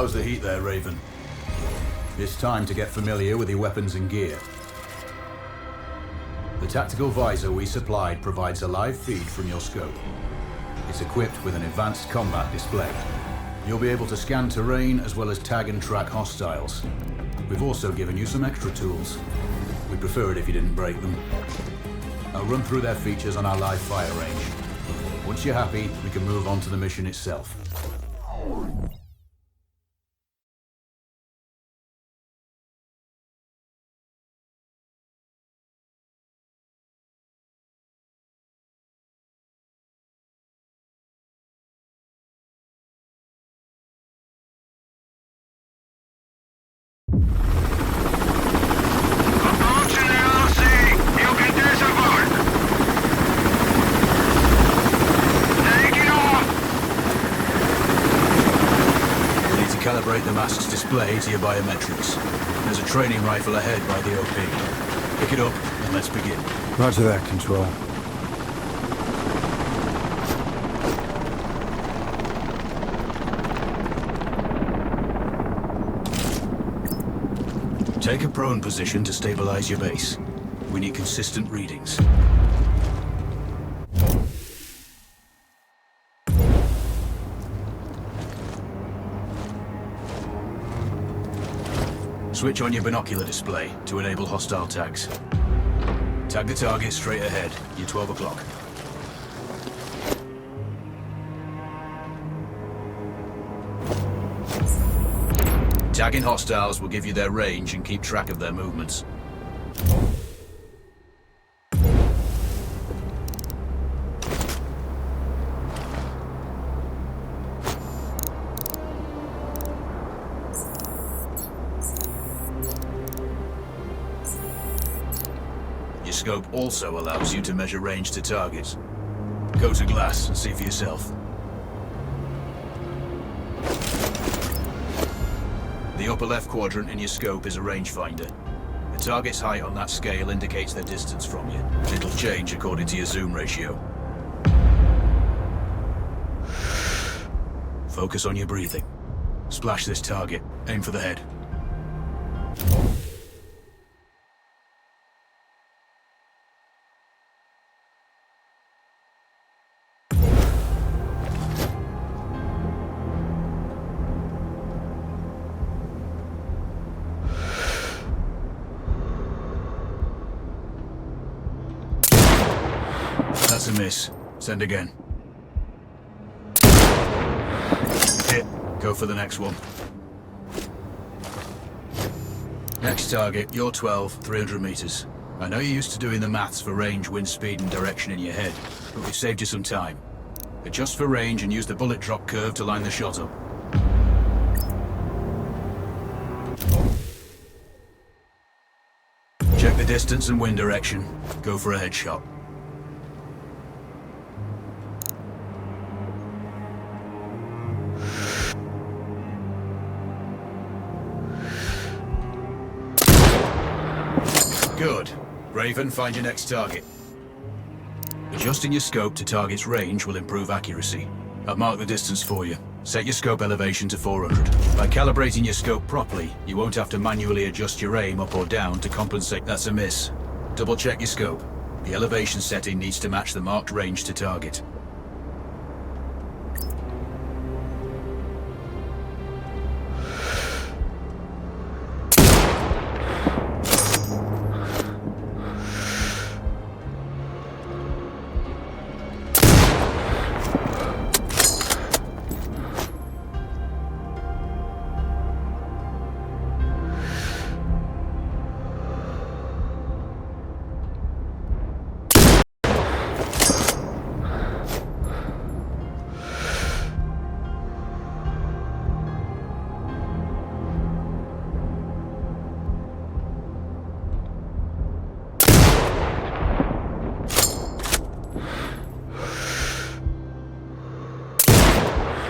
How's the heat there, Raven? It's time to get familiar with your weapons and gear. The tactical visor we supplied provides a live feed from your scope. It's equipped with an advanced combat display. You'll be able to scan terrain as well as tag and track hostiles. We've also given you some extra tools. We'd prefer it if you didn't break them. I'll run through their features on our live fire range. Once you're happy, we can move on to the mission itself. Calibrate the mask's display to your biometrics. There's a training rifle ahead by the OP. Pick it up and let's begin. Roger that, Control. Take a prone position to stabilize your base. We need consistent readings. Switch on your binocular display to enable hostile tags. Tag the target straight ahead. You're 12 o'clock. Tagging hostiles will give you their range and keep track of their movements. Your scope also allows you to measure range to targets. Go to glass and see for yourself. The upper left quadrant in your scope is a rangefinder. The target's height on that scale indicates their distance from you. It'll change according to your zoom ratio. Focus on your breathing. Splash this target. Aim for the head. That's a miss. Send again. Hit. Go for the next one. Next target, you're 12, 300 meters. I know you're used to doing the maths for range, wind speed, and direction in your head, but we've saved you some time. Adjust for range and use the bullet drop curve to line the shot up. Check the distance and wind direction. Go for a headshot. Good. Raven, find your next target. Adjusting your scope to target's range will improve accuracy. I've marked the distance for you. Set your scope elevation to 400. By calibrating your scope properly, you won't have to manually adjust your aim up or down to compensate. That's a miss. Double check your scope. The elevation setting needs to match the marked range to target.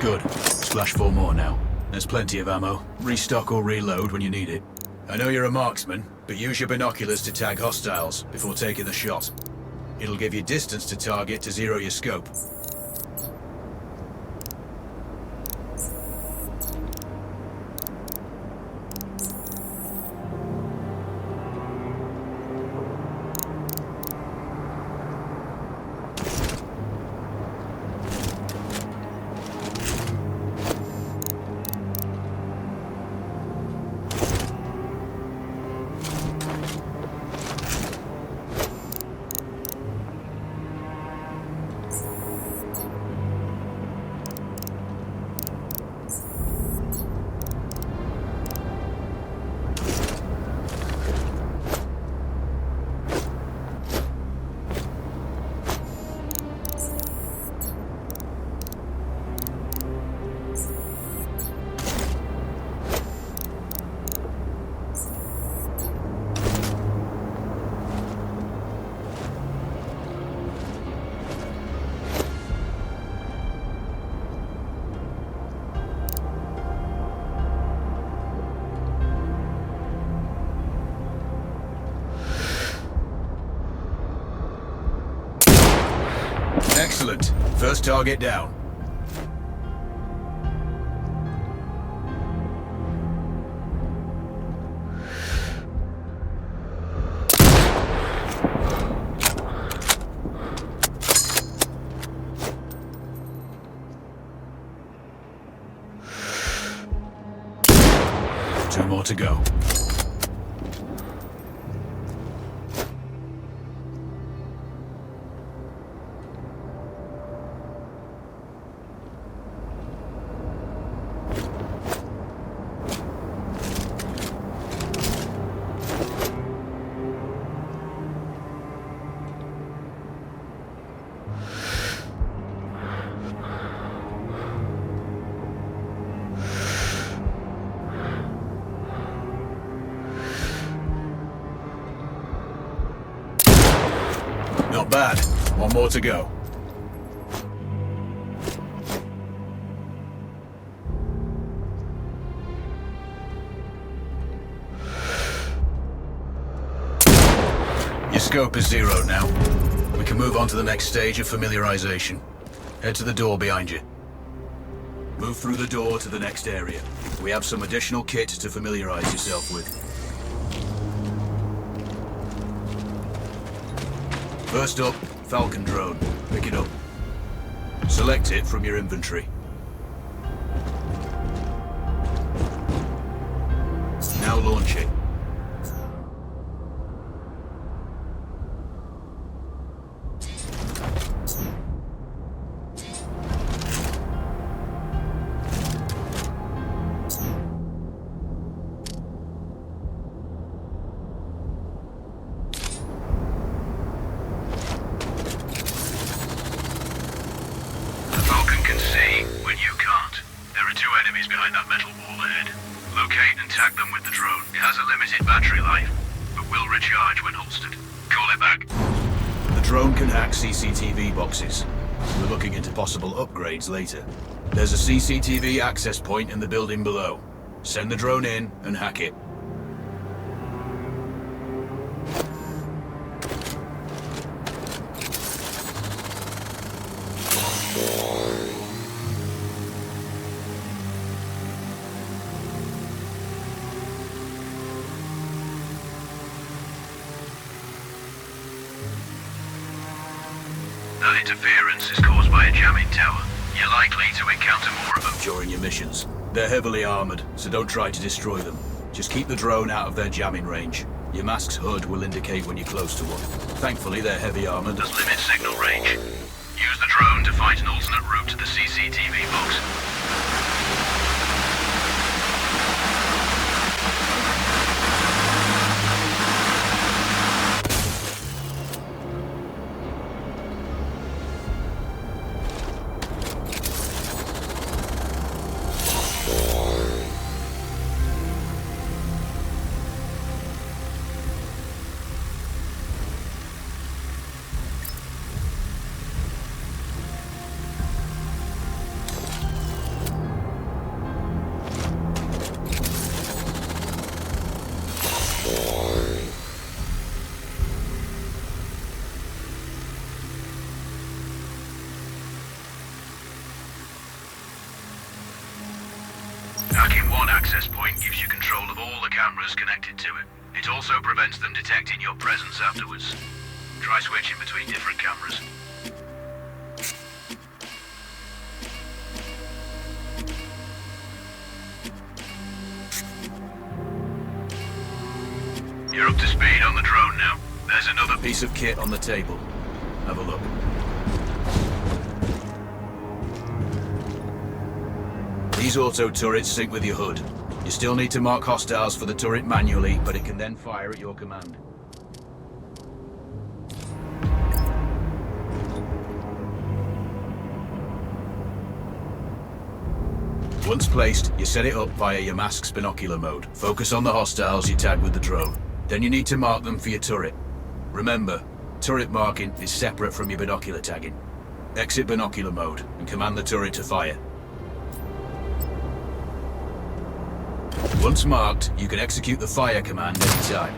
Good. Splash 4 more now. There's plenty of ammo. Restock or reload when you need it. I know you're a marksman, but use your binoculars to tag hostiles before taking the shot. It'll give you distance to target to zero your scope. Excellent. First target down. Two more to go. Not bad. One more to go. Your scope is zeroed now. We can move on to the next stage of familiarization. Head to the door behind you. Move through the door to the next area. We have some additional kit to familiarize yourself with. First up, Falcon drone. Pick it up. Select it from your inventory. Now launch it. Behind that metal wall ahead. Locate and tag them with the drone. It has a limited battery life, but will recharge when holstered. Call it back. The drone can hack CCTV boxes. We're looking into possible upgrades later. There's a CCTV access point in the building below. Send the drone in and hack it. That interference is caused by a jamming tower. You're likely to encounter more of them during your missions. They're heavily armored, so don't try to destroy them. Just keep the drone out of their jamming range. Your mask's HUD will indicate when you're close to one. Thankfully, they're heavy armored. Does limit signal range. Use the drone to find an alternate route to the CCTV box. Hacking one access point gives you control of all the cameras connected to it. It also prevents them detecting your presence afterwards. Try switching between different cameras. You're up to speed on the drone now. There's another piece of kit on the table. Have a look. These auto turrets sync with your HUD. You still need to mark hostiles for the turret manually, but it can then fire at your command. Once placed, you set it up via your mask's binocular mode. Focus on the hostiles you tag with the drone. Then you need to mark them for your turret. Remember, turret marking is separate from your binocular tagging. Exit binocular mode and command the turret to fire. Once marked, you can execute the fire command anytime.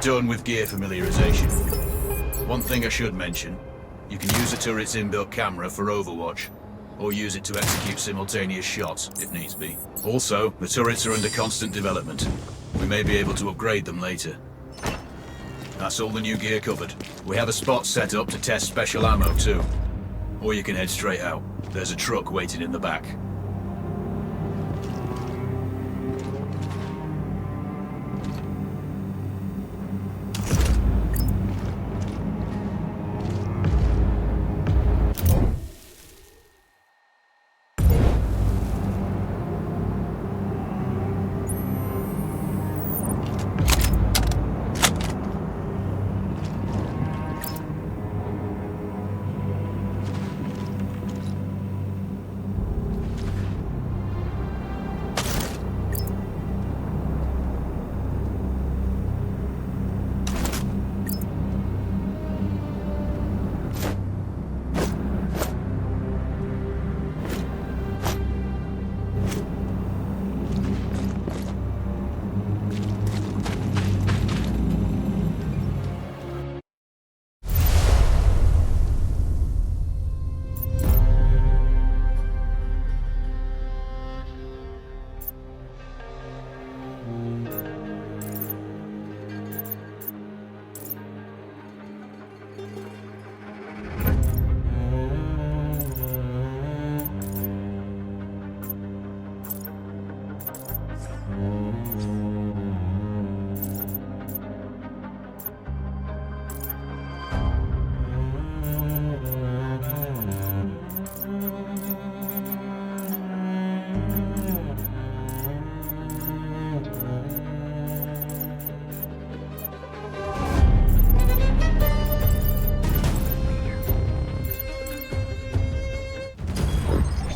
done with gear familiarization. One thing I should mention, you can use the turret's inbuilt camera for overwatch, or use it to execute simultaneous shots, if needs be. Also, the turrets are under constant development. We may be able to upgrade them later. That's all the new gear covered. We have a spot set up to test special ammo too. Or you can head straight out. There's a truck waiting in the back.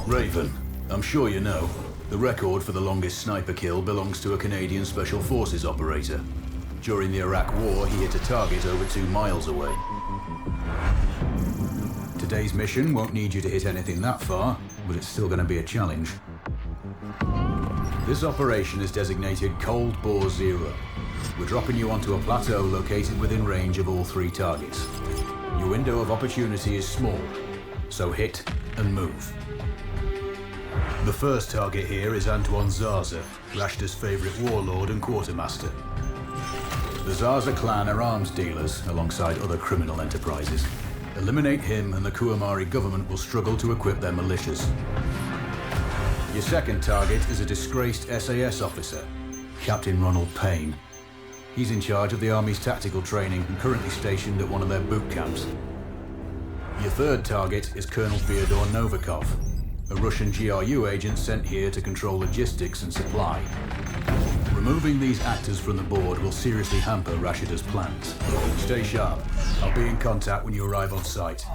Raven, I'm sure you know, the record for the longest sniper kill belongs to a Canadian Special Forces operator. During the Iraq War, he hit a target over 2 miles away. Today's mission won't need you to hit anything that far, but it's still going to be a challenge. This operation is designated Cold Bore Zero. We're dropping you onto a plateau located within range of all 3 targets. Your window of opportunity is small, so hit and move. The first target here is Antoine Zaza, Rashta's favorite warlord and quartermaster. The Zaza clan are arms dealers alongside other criminal enterprises. Eliminate him and the Kuamari government will struggle to equip their militias. Your second target is a disgraced SAS officer, Captain Ronald Payne. He's in charge of the Army's tactical training and currently stationed at one of their boot camps. Your third target is Colonel Fyodor Novikov, a Russian GRU agent sent here to control logistics and supply. Removing these actors from the board will seriously hamper Rashida's plans. Stay sharp. I'll be in contact when you arrive on site.